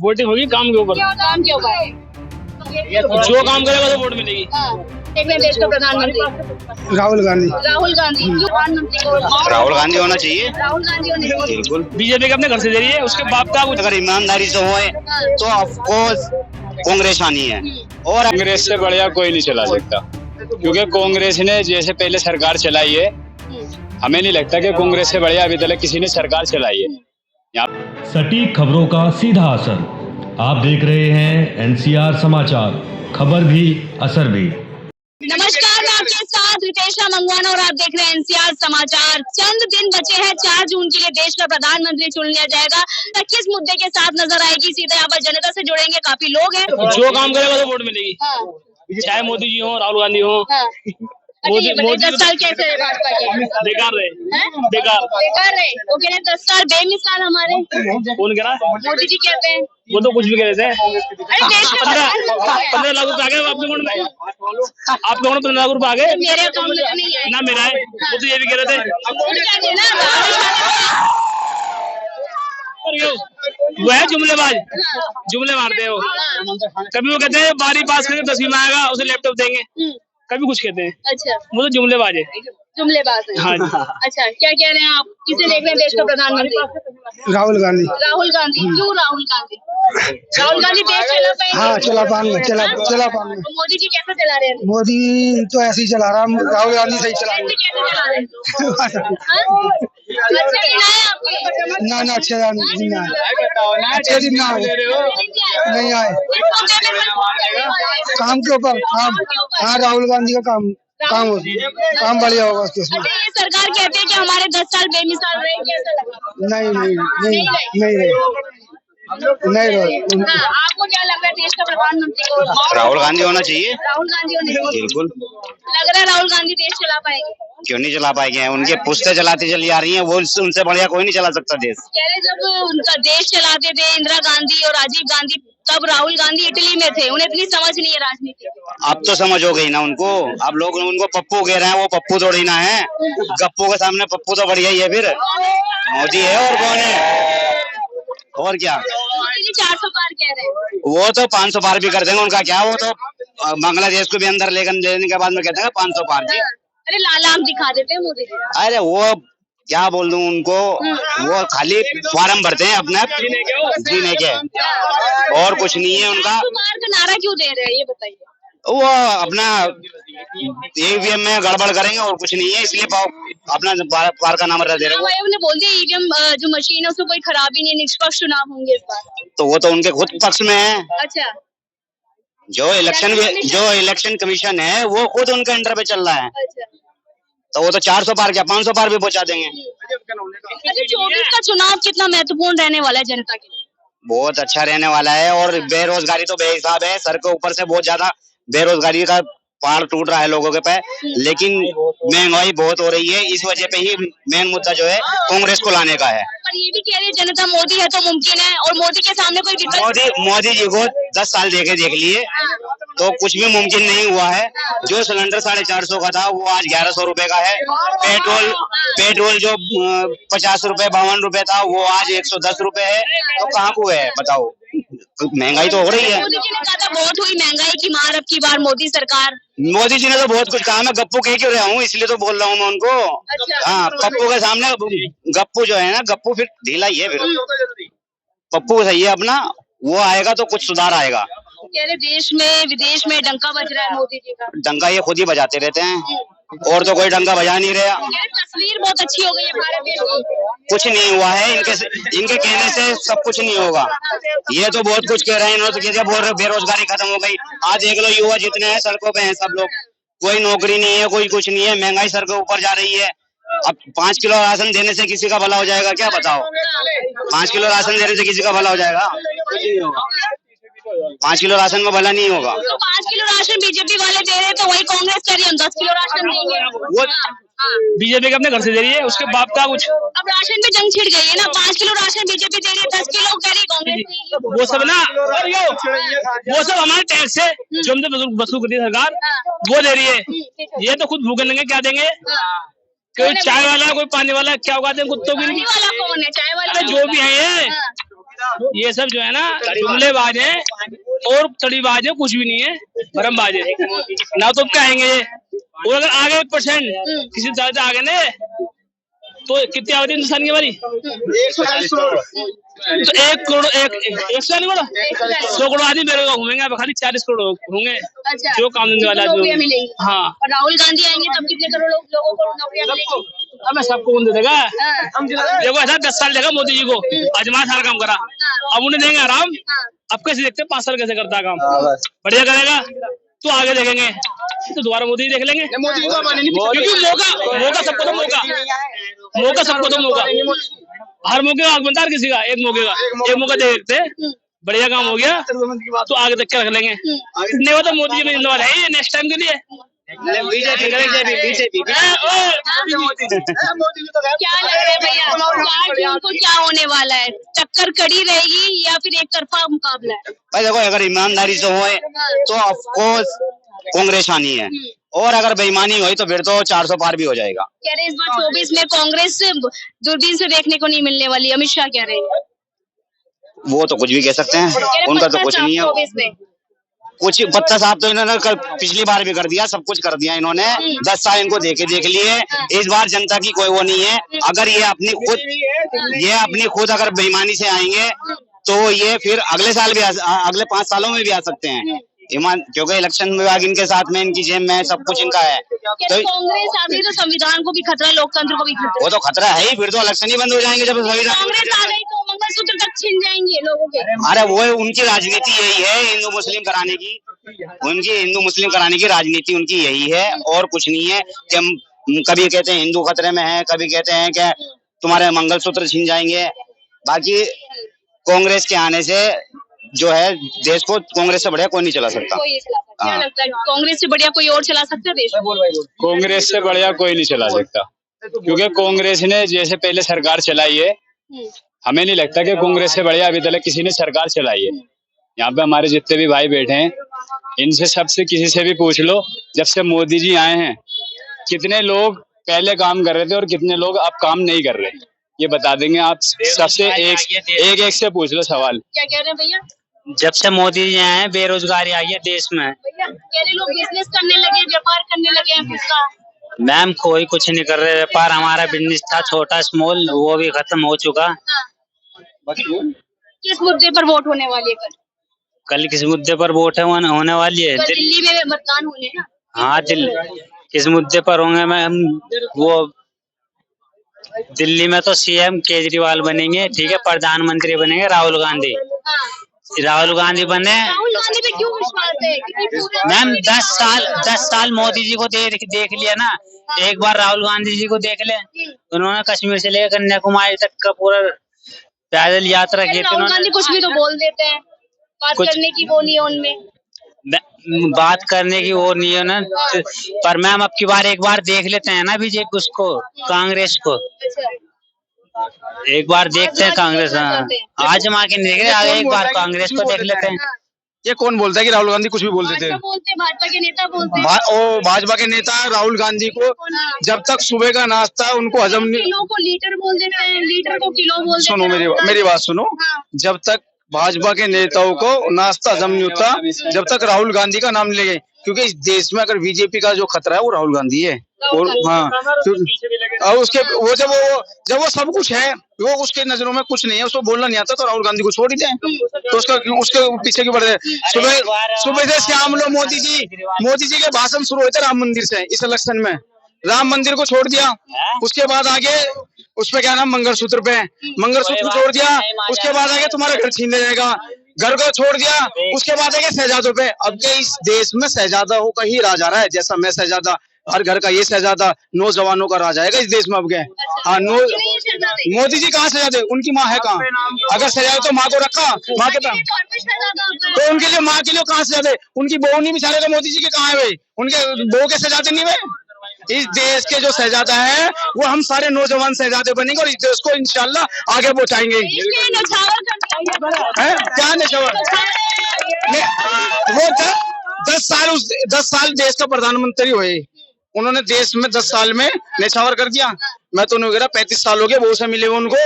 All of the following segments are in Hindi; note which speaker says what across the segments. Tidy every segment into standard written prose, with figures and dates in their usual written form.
Speaker 1: वोटिंग होगी काम के ऊपर।
Speaker 2: काम के ऊपर
Speaker 1: जो काम करेगा तो वोट मिलेगी।
Speaker 2: देख रहे हैं देश का प्रधानमंत्री
Speaker 3: राहुल गांधी।
Speaker 2: राहुल गांधी जो प्रधानमंत्री को
Speaker 4: राहुल गांधी होना चाहिए।
Speaker 2: राहुल गांधी होने चाहिए।
Speaker 4: बिल्कुल।
Speaker 1: बीजेपी के अपने घर से दे रही है, उसके बाप का कुछ
Speaker 4: अगर ईमानदारी से होए तो ऑफकोर्स कांग्रेस आनी है। और
Speaker 5: कांग्रेस से बढ़िया कोई नहीं चला सकता, क्योंकि कांग्रेस ने जैसे पहले सरकार चलाई है, हमें नहीं लगता कि कांग्रेस से बढ़िया अभी तक किसी ने सरकार चलाई है।
Speaker 6: सटीक खबरों का सीधा असर। आप देख रहे हैं एनसीआर समाचार, खबर भी असर भी।
Speaker 2: नमस्कार, मैं आपके साथ रितेशा मंगवाना और आप देख रहे हैं एनसीआर समाचार। चंद दिन बचे हैं, 4 जून के लिए देश का प्रधानमंत्री चुन लिया जाएगा। तो किस मुद्दे के साथ नजर आएगी, सीधे यहाँ पर जनता से जुड़ेंगे, काफी लोग हैं।
Speaker 1: जो काम करेगा तो वोट मिलेगी। चाहे मोदी जी हो, राहुल गांधी हो।
Speaker 2: मोदी 10 साल कैसे रहे भाजपा के?
Speaker 1: बेकार रहे, बेकार
Speaker 2: बेकार रहे। वो कह रहे हैं 10 साल बेमिसाल हमारे।
Speaker 1: कौन कह रहा है?
Speaker 2: मोदी जी कहते हैं।
Speaker 1: वो तो कुछ भी कह रहे थे।
Speaker 2: अरे देश का प्रधानमंत्री
Speaker 1: 15 लाख रुपए आ गए आपके अकाउंट में। आपके अकाउंट में 15 लाख रुपए आ गए।
Speaker 2: मेरे अकाउंट में तो नहीं आए
Speaker 1: ना मेरा है, वो तो ये भी कह रहे थे। वो है जुमलेबाज, जुमले मारते हैं वो। कभी वो कहते हैं 12वीं पास करके 10वीं में आएगा उसे लैपटॉप देंगे, कभी कुछ कहते हैं।
Speaker 2: अच्छा,
Speaker 1: वो तो जुमलेबाज है।
Speaker 2: जुमलेबाज है।
Speaker 1: हाँ जी।
Speaker 2: अच्छा, क्या कह रहे हैं आप? किसे देख रहे हैं देश का प्रधानमंत्री?
Speaker 3: राहुल गांधी।
Speaker 2: राहुल गांधी। क्यों राहुल गांधी? राहुल गांधी देश चला पाएंगे?
Speaker 3: हाँ, चला पाएंगे, चला पाएंगे।
Speaker 2: तो मोदी जी कैसे चला रहे हैं?
Speaker 3: मोदी तो ऐसे ही चला रहा, राहुल गांधी सही चला
Speaker 2: कैसे चला रहे हैं?
Speaker 3: रहा।
Speaker 2: अच्छा दिन आए आपके?
Speaker 3: ना अच्छे दिन ना आए, अच्छे दिन ना आए, नहीं आए। काम के ऊपर काम। हाँ, राहुल गांधी का काम बढ़िया होगा उसके उसमें।
Speaker 2: अच्छा, ये सरकार कहते हैं कि हमारे 10 साल बेमिसाल रहे, कैसा लगा?
Speaker 3: नहीं
Speaker 2: हाँ, आपको क्या लग रहा है देश का प्रधानमंत्री को?
Speaker 4: राहुल गांधी होना चाहिए।
Speaker 2: राहुल गांधी होने चाहिए।
Speaker 4: बिल्कुल।
Speaker 2: लग रहा है राहुल गांधी देश चला पाएंगे?
Speaker 4: क्यों नहीं चला पाएंगे? उनके पुश्ते चलाती चली आ रही हैं, वो उनसे बढ़िया कोई नहीं चला सकता देश।
Speaker 2: कह रहे जब उनका देश चलाते थे इंदिरा गांधी और राजीव गांधी, तब राहुल गांधी इटली में थे, उन्हें इतनी समझ नहीं है राजनीति की।
Speaker 4: अब तो समझ हो गई ना उनको। अब लोग उनको पप्पू कह रहे हैं, वो पप्पू थोड़ी ना है। गप्पू के सामने पप्पू तो बढ़िया ही है। फिर मोदी है और कौन है? और क्या?
Speaker 2: मोदी जी 400 पार कह रहे हैं।
Speaker 4: वो तो 500 पार भी कर देंगे, उनका क्या। वो तो बांग्लादेश को भी अंदर लेने के बाद में कहते हैं 500 पार जी।
Speaker 2: अरे लाला हम दिखा देते हैं मोदी जी।
Speaker 4: अरे वो क्या बोल दूं उनको, वो खाली फॉर्म भरते हैं अपने जीने के, और कुछ नहीं है उनका।
Speaker 2: 400 पार का नारा क्यों दे रहे हैं ये बताइए?
Speaker 4: वो अपना ईवीएम में गड़बड़ करेंगे और कुछ नहीं है, इसलिए अपना पार का नाम दे रहे हैं।
Speaker 2: उन्होंने बोल दिया ईवीएम जो मशीन है उसमें कोई खराबी नहीं है, निष्पक्ष चुनाव होंगे इस बार।
Speaker 4: तो वो तो उनके खुद पक्ष में है।
Speaker 2: अच्छा,
Speaker 4: जो इलेक्शन कमीशन है वो खुद उनके अंडर पे चल रहा है।
Speaker 2: अच्छा।
Speaker 4: तो वो तो 400 पार क्या 500 पार भी पहुंचा देंगे।
Speaker 2: अच्छा, 24 का चुनाव कितना महत्वपूर्ण रहने वाला है जनता के लिए?
Speaker 4: बहुत अच्छा रहने वाला है, और बेरोजगारी तो बेहिसाब है। सर के ऊपर से बहुत ज्यादा बेरोजगारी का पहाड़ टूट रहा है लोगों के पे, लेकिन महंगाई बहुत हो रही है। इस वजह पे ही मेन मुद्दा जो है कांग्रेस को लाने का है।
Speaker 2: पर ये भी कह रही है जनता मोदी है तो मुमकिन है, और मोदी के सामने कोई विकल्प।
Speaker 4: मोदी जी को 10 साल देख लिए तो कुछ भी मुमकिन नहीं हुआ है। जो सिलेंडर 450 का था वो आज 1100 रुपए का है। पेट्रोल जो 50 रुपए 52 रुपए था वो आज 110 रुपए है। तो कहाँ को है बताओ? महंगाई तो हो रही है।
Speaker 2: मोदी जी ने कहा था बहुत हुई महंगाई की मार अब की बार मोदी सरकार।
Speaker 4: मोदी जी ने तो बहुत कुछ कहा। मैं गप्पू कह क्यों रहा हूँ, इसलिए तो बोल रहा हूँ मैं उनको।
Speaker 2: अच्छा।
Speaker 4: हाँ, पप्पू के सामने गप्पू जो है ना, गप्पू फिर ढीला ही है। फिर पप्पू सही है अपना, वो आएगा तो कुछ सुधार आएगा।
Speaker 2: कह रहे देश में विदेश में डंका बज रहा है मोदी जी का।
Speaker 4: डंका ये खुद ही बजाते रहते हैं, और तो कोई डंका बजा नहीं रहा।
Speaker 2: तस्वीर बहुत अच्छी हो गई है भारत देश की।
Speaker 4: कुछ नहीं हुआ है, इनके कहने से सब कुछ नहीं होगा। ये तो बहुत कुछ कह रहे हैं। इन्होंने तो बोल रहे बेरोजगारी खत्म हो गई। आज देख लो युवा जितने हैं सड़कों पे हैं सब लोग, कोई नौकरी नहीं है, कोई कुछ नहीं है। महंगाई सर के ऊपर जा रही है। अब 5 किलो राशन देने से किसी का भला हो जाएगा क्या? बताओ, 5 किलो राशन देने से किसी का भला हो जाएगा? कुछ नहीं होगा। 5 किलो राशन में भला नहीं होगा।
Speaker 2: तो 5 किलो राशन बीजेपी वाले दे रहे हैं, तो वही कांग्रेस कह रही है हम 10 किलो राशन देंगे।
Speaker 1: वो बीजेपी के अपने घर से दे रही है, उसके बाप का कुछ।
Speaker 2: अब राशन पे जंग छिड़ गई है ना। 5 किलो राशन बीजेपी दे रही है, 10 किलो कह रही कांग्रेस।
Speaker 1: वो सब ना, वो सब हमारे टैक्स से जो हमसे वसूल करती है सरकार, वो दे रही है। ये तो खुद भूखे लेंगे, क्या देंगे? कोई चाय वाला, कोई पानी वाला, क्या उगा देंगे कुत्तों की?
Speaker 2: वाला कौन है? चाय वाला
Speaker 1: जो भी है ये सब जो है ना जुमलेबाज है और तड़ीबाज है, कुछ भी नहीं है, भरमबाज है ना। तो कहेंगे ये, और अगर आगे 1% किसी तरह से आगे ने तो कितनी आबादी हिंदुस्तान की हमारी? 140 करोड़। तो 1 करोड़ 100 करोड़ आदमी मेरे को घूमेंगे, अब खाली 40 करोड़ होंगे जो काम धंधे वाला जो। हाँ,
Speaker 2: और राहुल गांधी आएंगे तब कितने करोड़ लोगों को नौकरियां मिलेंगी?
Speaker 1: अब सबको कौन दे देगा? देखो ऐसा 10 साल देखा मोदी जी को, अजमा साल काम करा, अब उन्हें देंगे आराम। अब कैसे देखते 5 साल कैसे करता है काम, बढ़िया करेगा तो आगे देखेंगे, तो दोबारा मोदी जी देख लेंगे। क्योंकि मौका सबको तो मौका सबको तो मौका, हर मौके का आग बनता है किसी का, एक मौका देखते बढ़िया काम हो गया तो आगे तक क्या रख लेंगे। नहीं वो तो मोदी जी में जिम्मेदार है नेक्स्ट टाइम के लिए।
Speaker 2: क्या लग रहा है भैया, 4 जून को क्या होने वाला है? टक्कर कड़ी रहेगी या फिर एक तरफा मुकाबला है?
Speaker 4: भाई देखो, अगर ईमानदारी से होए तो ऑफकोर्स कांग्रेस आनी है, और अगर बेईमानी हुई तो फिर तो 400 पार भी हो जाएगा।
Speaker 2: कह रहे इस बार 24 में कांग्रेस दूरबीन से देखने को नहीं मिलने वाली, अमित शाह कह रहे हैं।
Speaker 4: वो तो कुछ भी कह सकते हैं, उनका तो कुछ नहीं है।
Speaker 2: 24 में
Speaker 4: कुछ पत्ता साहब तो इन्होंने पिछली बार भी कर दिया, सब कुछ कर दिया इन्होंने। 10 साल इनको देख लिए। इस बार जनता की कोई वो नहीं है। अगर ये अपनी खुद अगर बेईमानी से आएंगे तो ये फिर अगले साल भी अगले 5 सालों में भी आ सकते हैं। ईमान, क्योंकि इलेक्शन विभाग इनके साथ में, इनकी जेब में, सब कुछ इनका है।
Speaker 2: तो कांग्रेस आ गई तो संविधान को भी खतरा, लोकतंत्र को भी खतरा।
Speaker 4: वो तो खतरा है ही, फिर तो इलेक्शन ही बंद हो जाएंगे जब संविधान।
Speaker 2: कांग्रेस आ गई तो मंगलसूत्र तक छीन जाएंगे लोगों के।
Speaker 4: अरे वो उनकी राजनीति यही है, हिंदू मुस्लिम कराने की। उनकी हिंदू मुस्लिम कराने की राजनीति उनकी यही है, और कुछ नहीं है। कि हम कभी कहते हैं हिंदू खतरे में है, कभी कहते हैं कि तुम्हारे मंगलसूत्र छीन जाएंगे। बाकी कांग्रेस के आने से जो है देश को, कांग्रेस से बढ़िया कोई नहीं चला सकता।
Speaker 2: क्या लगता है कांग्रेस से बढ़िया कोई और चला सकता है देश?
Speaker 5: कांग्रेस से बढ़िया कोई नहीं चला सकता, क्योंकि कांग्रेस ने जैसे पहले सरकार चलाई है, हमें नहीं लगता कि कांग्रेस से बढ़िया अभी तक किसी ने सरकार चलाई है। यहाँ पे हमारे जितने भी भाई बैठे हैं, इनसे सबसे किसी से भी पूछ लो, जब से मोदी जी आए हैं कितने लोग पहले काम कर रहे थे और कितने लोग अब काम नहीं कर रहे, ये बता देंगे आप। सबसे एक से पूछ लो सवाल।
Speaker 2: क्या कह रहे हैं भैया?
Speaker 7: जब से मोदी जी आए हैं बेरोजगारी आई है देश में।
Speaker 2: भैया कह रहे लोग बिजनेस करने लगे, व्यापार करने लगे हैं खुद का।
Speaker 7: मैम कोई कुछ नहीं कर रहे, व्यापार हमारा बिजनेस था छोटा स्मॉल, वो भी खत्म हो चुका।
Speaker 2: किस मुद्दे पर वोट होने वाली है
Speaker 7: कल किस मुद्दे पर वोट है होने वाली है?
Speaker 2: दिल्ली में मतदान होने ना।
Speaker 7: हाँ, किस मुद्दे पर होंगे मैम? वो दिल्ली में तो सीएम केजरीवाल बनेंगे, ठीक है, प्रधानमंत्री बनेंगे राहुल गांधी। राहुल गांधी बने।
Speaker 2: राहुल गांधी पे क्यों विश्वास है?
Speaker 7: मैम 10 साल मोदी जी को देख लिया ना, एक बार राहुल गांधी जी को देख ले। उन्होंने कश्मीर से लेकर कन्याकुमारी तक का पूरा पैदल यात्रा की।
Speaker 2: राहुल गांधी कुछ भी तो बोल देते हैं, बात करने की वो नहीं है उनमें।
Speaker 7: बात करने की वो नहीं है ना, पर मैम अब की बार एक बार देख लेते हैं ना बीजेपी उसको, कांग्रेस को एक बार देखते हैं। कांग्रेस आजमा के देख रहे, आगे एक बार कांग्रेस को देख लेते हैं।
Speaker 3: ये कौन बोलता है कि राहुल गांधी कुछ भी बोल देते हैं?
Speaker 2: भाजपा के नेता बोलते हैं।
Speaker 3: भाजपा के नेता राहुल गांधी को जब तक सुबह का नाश्ता उनको हजम नहीं,
Speaker 2: किलो को लीटर बोल देते हैं, लीटर को किलो बोल देते हैं।
Speaker 3: सुनो मेरी बात सुनो। जब तक भाजपा के नेताओं को नाश्ता हजम नहीं होता, जब तक राहुल गांधी का नाम लेंगे, क्योंकि इस देश में अगर बीजेपी का जो खतरा है वो राहुल गांधी है। और हाँ, और उसके वो जब वो सब कुछ है, वो उसके नजरों में कुछ नहीं है, उसको बोलना नहीं आता, तो राहुल गांधी को छोड़ ही दें। तो उसके पीछे क्यों बढ़ रहे? सुबह से शाम लो मोदी जी के भाषण शुरू होते राम मंदिर से। इस इलेक्शन में राम मंदिर को छोड़ दिया, उसके बाद आगे उसपे क्या नाम मंगलसूत्र पे, मंगलसूत्र छोड़ दिया, उसके बाद आगे तुम्हारा घर छीन ले जाएगा, घर को छोड़ दिया, उसके बाद आगे शहजादों पे। अब के इस देश में शहजादाओं का ही राज आ रहा है, जैसा मैं शहजादा, हर घर का ये शहजादा, नौजवानों का राज आएगा इस देश में अब के। हाँ, मोदी जी कहाँ शहजादे? उनकी माँ है कहाँ? अगर शहजादे तो माँ को रखा, माँ के तो उनके लिए माँ के लिए कहाँ शहजादे? उनकी बहू नहीं बिचारे, तो मोदी जी के कहाँ है भाई? उनके बहू के शहजादे नहीं भाई? इस देश के जो शहजादा है वो हम सारे नौजवान शहजादे बनेंगे और इस देश को इंशाल्लाह आगे पहुंचाएंगे। क्या नशावर? वो 10 साल देश का प्रधानमंत्री हुए, उन्होंने देश में 10 साल में नशावर कर दिया। मैं तो नहीं कह रहा 35 साल हो गए वो से मिले हुए उनको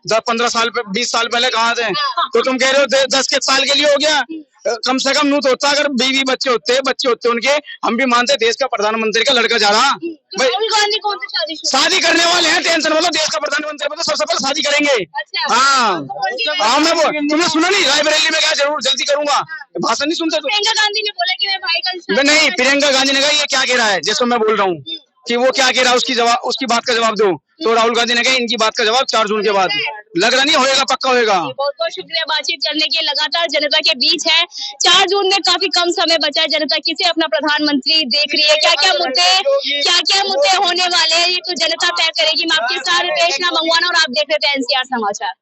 Speaker 3: 10-15 साल 20 साल पहले कहाँ थे। तो तुम कह रहे हो 10 के साल के लिए हो गया। कम से कम नू तो होता अगर बीवी बच्चे होते उनके, हम भी मानते देश का प्रधानमंत्री का लड़का जा रहा।
Speaker 2: राहुल गांधी कौन सी
Speaker 3: शादी करने वाले हैं, टेंशन मतलब देश का प्रधानमंत्री मतलब सबसे पहले शादी करेंगे।
Speaker 2: अच्छा।
Speaker 3: हाँ मैं तुमने सुना नहीं रायबरेली में क्या जरूर जल्दी करूंगा, भाषण नहीं सुनते तुम।
Speaker 2: प्रियंका गांधी ने बोला कि मेरे भाई का
Speaker 3: नहीं, प्रियंका गांधी ने कहा ये क्या कह रहा है, जैसे मैं बोल रहा हूँ कि वो क्या कह रहा है उसकी बात का जवाब दो। तो राहुल गांधी ने कहा इनकी बात का जवाब 4 जून के बाद। लग रहा नहीं होएगा, पक्का होएगा।
Speaker 2: बहुत बहुत शुक्रिया बातचीत करने के, लगातार जनता के बीच है। 4 जून में काफी कम समय बचा है, जनता किसे अपना प्रधानमंत्री देख रही है, क्या क्या मुद्दे होने वाले हैं ये तो जनता तय करेगी। मैं आपके साथ रितेश मंगवाना और आप देख रहे थे NCR समाचार।